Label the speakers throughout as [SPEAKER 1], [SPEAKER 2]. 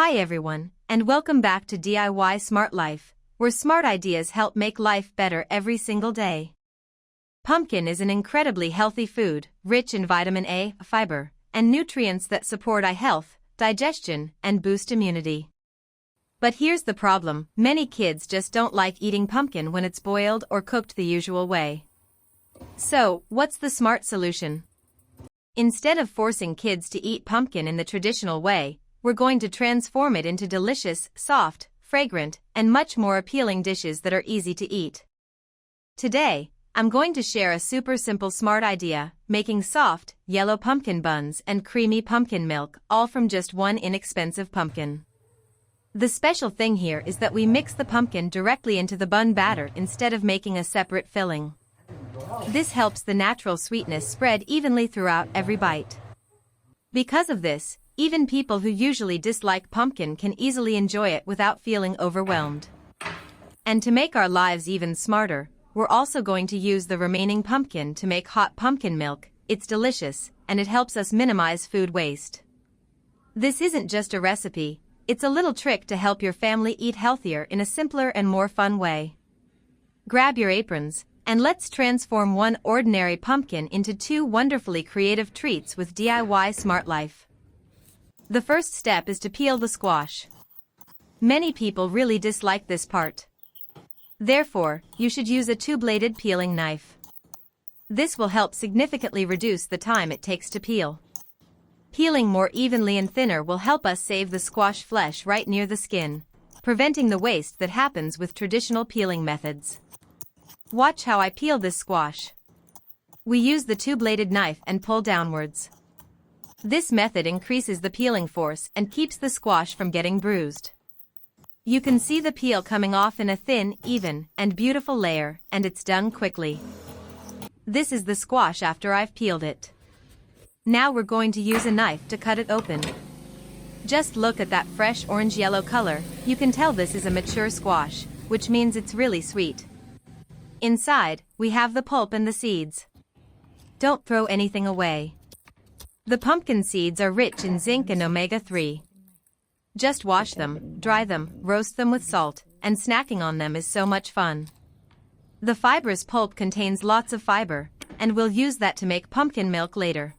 [SPEAKER 1] Hi everyone, and welcome back to DIY Smart Life, where smart ideas help make life better every single day. Pumpkin is an incredibly healthy food, rich in vitamin A, fiber, and nutrients that support eye health, digestion, and boost immunity. But here's the problem: many kids just don't like eating pumpkin when it's boiled or cooked the usual way. So, what's the smart solution? Instead of forcing kids to eat pumpkin in the traditional way, we're going to transform it into delicious, soft, fragrant, and much more appealing dishes that are easy to eat. Today, I'm going to share a super simple smart idea: making soft, yellow pumpkin buns and creamy pumpkin milk, all from just one inexpensive pumpkin. The special thing here is that we mix the pumpkin directly into the bun batter instead of making a separate filling. This helps the natural sweetness spread evenly throughout every bite. Because of this, even people who usually dislike pumpkin can easily enjoy it without feeling overwhelmed. And to make our lives even smarter, we're also going to use the remaining pumpkin to make hot pumpkin milk. It's delicious, and it helps us minimize food waste. This isn't just a recipe, it's a little trick to help your family eat healthier in a simpler and more fun way. Grab your aprons, and let's transform one ordinary pumpkin into two wonderfully creative treats with DIY Smart Life. The first step is to peel the squash. Many people really dislike this part. Therefore, you should use a two-bladed peeling knife. This will help significantly reduce the time it takes to peel. Peeling more evenly and thinner will help us save the squash flesh right near the skin, preventing the waste that happens with traditional peeling methods. Watch how I peel this squash. We use the two-bladed knife and pull downwards. This method increases the peeling force and keeps the squash from getting bruised. You can see the peel coming off in a thin, even, and beautiful layer, and it's done quickly. This is the squash after I've peeled it. Now we're going to use a knife to cut it open. Just look at that fresh orange-yellow color. You can tell this is a mature squash, which means it's really sweet. Inside, we have the pulp and the seeds. Don't throw anything away. The pumpkin seeds are rich in zinc and omega-3. Just wash them, dry them, roast them with salt, and snacking on them is so much fun. The fibrous pulp contains lots of fiber, and we'll use that to make pumpkin milk later.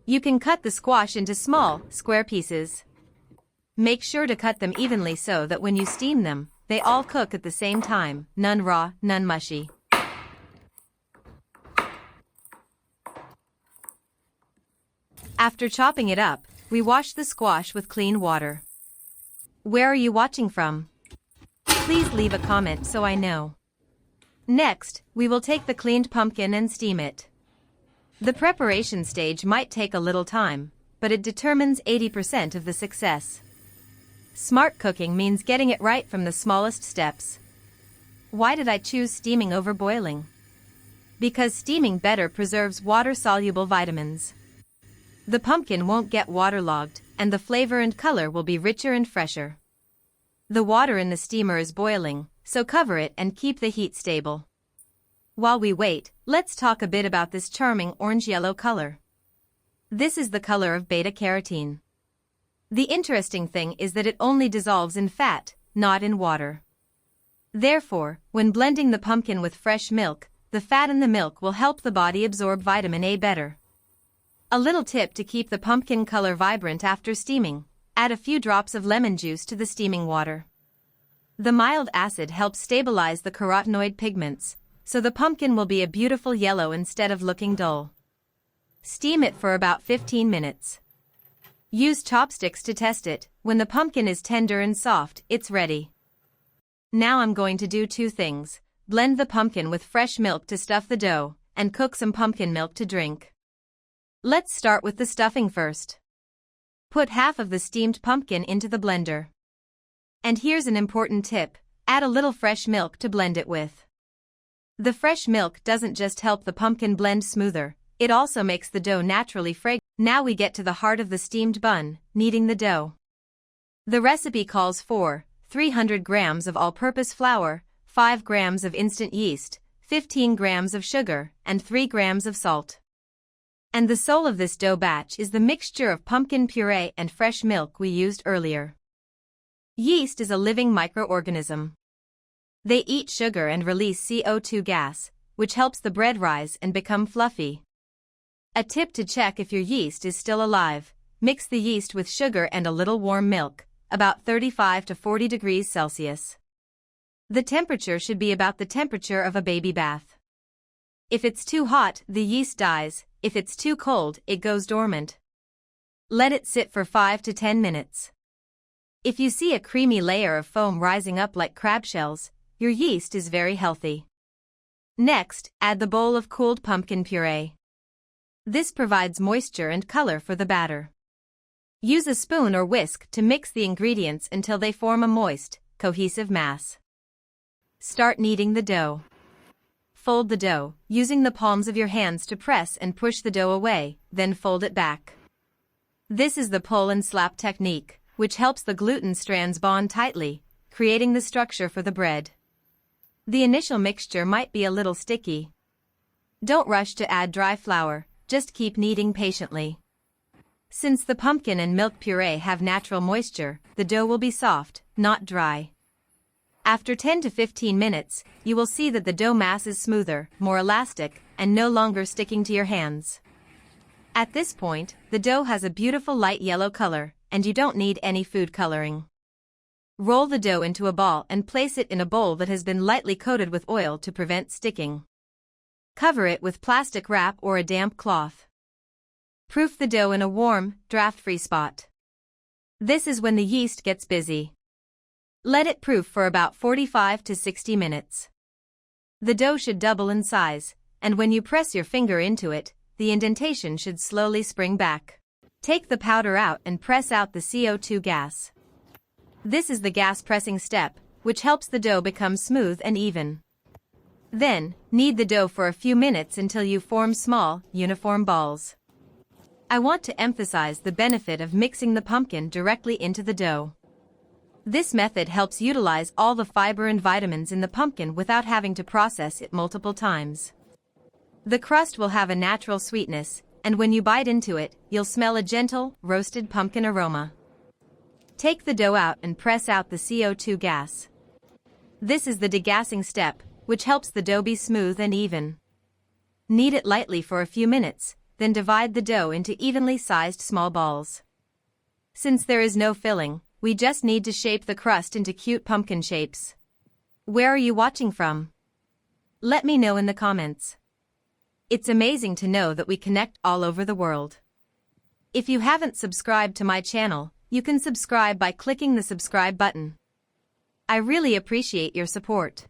[SPEAKER 1] You can cut the squash into small, square pieces. Make sure to cut them evenly so that when you steam them, they all cook at the same time, none raw, none mushy. After chopping it up, we wash the squash with clean water. Where are you watching from? Please leave a comment so I know. Next, we will take the cleaned pumpkin and steam it. The preparation stage might take a little time, but it determines 80% of the success. Smart cooking means getting it right from the smallest steps. Why did I choose steaming over boiling? Because steaming better preserves water-soluble vitamins. The pumpkin won't get waterlogged, and the flavor and color will be richer and fresher. The water in the steamer is boiling, so cover it and keep the heat stable. While we wait, let's talk a bit about this charming orange-yellow color. This is the color of beta-carotene. The interesting thing is that it only dissolves in fat, not in water. Therefore, when blending the pumpkin with fresh milk, the fat in the milk will help the body absorb vitamin A better. A little tip to keep the pumpkin color vibrant after steaming: add a few drops of lemon juice to the steaming water. The mild acid helps stabilize the carotenoid pigments, so the pumpkin will be a beautiful yellow instead of looking dull. Steam it for about 15 minutes. Use chopsticks to test it. When the pumpkin is tender and soft, it's ready. Now I'm going to do two things: blend the pumpkin with fresh milk to stuff the dough, and cook some pumpkin milk to drink. Let's start with the stuffing first. Put half of the steamed pumpkin into the blender. And here's an important tip: add a little fresh milk to blend it with. The fresh milk doesn't just help the pumpkin blend smoother, it also makes the dough naturally fragrant. Now we get to the heart of the steamed bun: kneading the dough. The recipe calls for 300 grams of all-purpose flour, 5 grams of instant yeast, 15 grams of sugar, and 3 grams of salt. And the soul of this dough batch is the mixture of pumpkin puree and fresh milk we used earlier. Yeast is a living microorganism. They eat sugar and release CO2 gas, which helps the bread rise and become fluffy. A tip to check if your yeast is still alive: mix the yeast with sugar and a little warm milk, about 35 to 40 degrees Celsius. The temperature should be about the temperature of a baby bath. If it's too hot, the yeast dies. If it's too cold, it goes dormant. Let it sit for 5 to 10 minutes. If you see a creamy layer of foam rising up like crab shells, your yeast is very healthy. Next, add the bowl of cooled pumpkin puree. This provides moisture and color for the batter. Use a spoon or whisk to mix the ingredients until they form a moist, cohesive mass. Start kneading the dough. Fold the dough, using the palms of your hands to press and push the dough away, then fold it back. This is the pull and slap technique, which helps the gluten strands bond tightly, creating the structure for the bread. The initial mixture might be a little sticky. Don't rush to add dry flour, just keep kneading patiently. Since the pumpkin and milk puree have natural moisture, the dough will be soft, not dry. After 10 to 15 minutes, you will see that the dough mass is smoother, more elastic, and no longer sticking to your hands. At this point, the dough has a beautiful light yellow color, and you don't need any food coloring. Roll the dough into a ball and place it in a bowl that has been lightly coated with oil to prevent sticking. Cover it with plastic wrap or a damp cloth. Proof the dough in a warm, draft-free spot. This is when the yeast gets busy. Let it proof for about 45 to 60 minutes. The dough should double in size, and when you press your finger into it, the indentation should slowly spring back. Take the powder out and press out the CO2 gas. This is the gas pressing step, which helps the dough become smooth and even. Then, knead the dough for a few minutes until you form small, uniform balls. I want to emphasize the benefit of mixing the pumpkin directly into the dough. This method helps utilize all the fiber and vitamins in the pumpkin without having to process it multiple times. The crust will have a natural sweetness, and when you bite into it, you'll smell a gentle, roasted pumpkin aroma. Take the dough out and press out the CO2 gas. This is the degassing step, which helps the dough be smooth and even. Knead it lightly for a few minutes, then divide the dough into evenly sized small balls. Since there is no filling, we just need to shape the crust into cute pumpkin shapes. Where are you watching from? Let me know in the comments. It's amazing to know that we connect all over the world. If you haven't subscribed to my channel, you can subscribe by clicking the subscribe button. I really appreciate your support.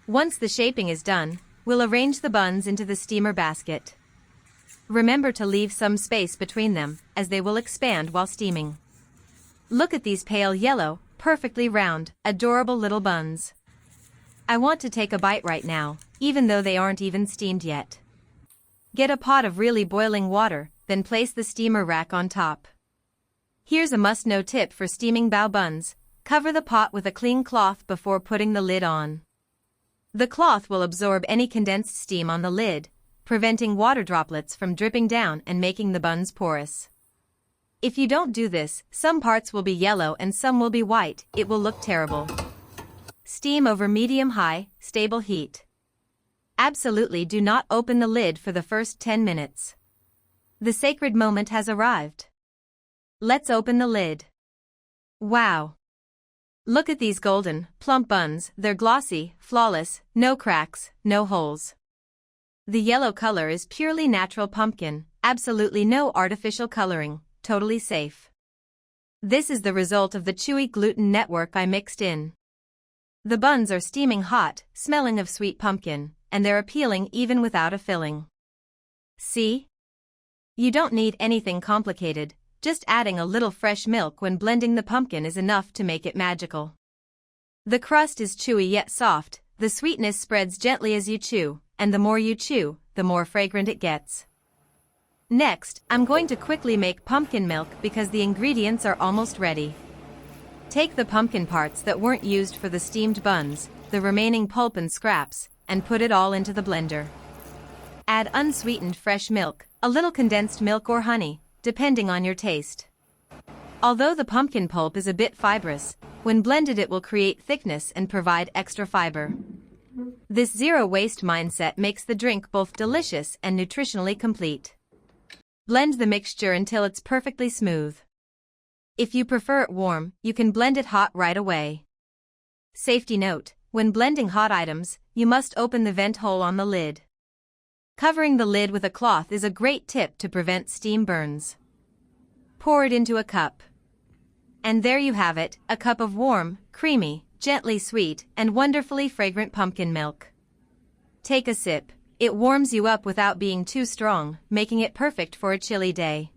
[SPEAKER 1] Once the shaping is done, we'll arrange the buns into the steamer basket. Remember to leave some space between them, as they will expand while steaming. Look at these pale yellow, perfectly round, adorable little buns. I want to take a bite right now, even though they aren't even steamed yet. Get a pot of really boiling water, then place the steamer rack on top. Here's a must-know tip for steaming bao buns: cover the pot with a clean cloth before putting the lid on. The cloth will absorb any condensed steam on the lid, preventing water droplets from dripping down and making the buns porous. If you don't do this, some parts will be yellow and some will be white. It will look terrible. Steam over medium-high, stable heat. Absolutely do not open the lid for the first 10 minutes. The sacred moment has arrived. Let's open the lid. Wow! Look at these golden, plump buns. They're glossy, flawless, no cracks, no holes. The yellow color is purely natural pumpkin, absolutely no artificial coloring, totally safe. This is the result of the chewy gluten network I mixed in. The buns are steaming hot, smelling of sweet pumpkin, and they're appealing even without a filling. See? You don't need anything complicated, just adding a little fresh milk when blending the pumpkin is enough to make it magical. The crust is chewy yet soft, the sweetness spreads gently as you chew, and the more you chew, the more fragrant it gets. Next, I'm going to quickly make pumpkin milk because the ingredients are almost ready. Take the pumpkin parts that weren't used for the steamed buns, the remaining pulp and scraps, and put it all into the blender. Add unsweetened fresh milk, a little condensed milk or honey, depending on your taste. Although the pumpkin pulp is a bit fibrous, when blended it will create thickness and provide extra fiber. This zero-waste mindset makes the drink both delicious and nutritionally complete. Blend the mixture until it's perfectly smooth. If you prefer it warm, you can blend it hot right away. Safety note: when blending hot items, you must open the vent hole on the lid. Covering the lid with a cloth is a great tip to prevent steam burns. Pour it into a cup. And there you have it, a cup of warm, creamy, gently sweet, and wonderfully fragrant pumpkin milk. Take a sip. It warms you up without being too strong, making it perfect for a chilly day.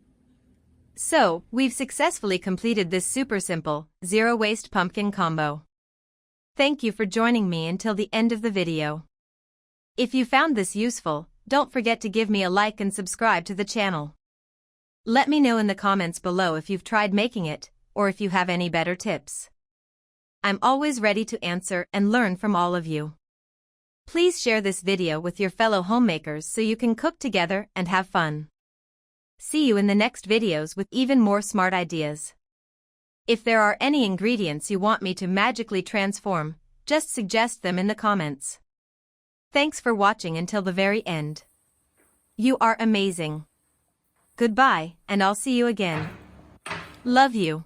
[SPEAKER 1] So, we've successfully completed this super simple, zero-waste pumpkin combo. Thank you for joining me until the end of the video. If you found this useful, don't forget to give me a like and subscribe to the channel. Let me know in the comments below if you've tried making it, or if you have any better tips. I'm always ready to answer and learn from all of you. Please share this video with your fellow homemakers so you can cook together and have fun. See you in the next videos with even more smart ideas. If there are any ingredients you want me to magically transform, just suggest them in the comments. Thanks for watching until the very end. You are amazing. Goodbye, and I'll see you again. Love you.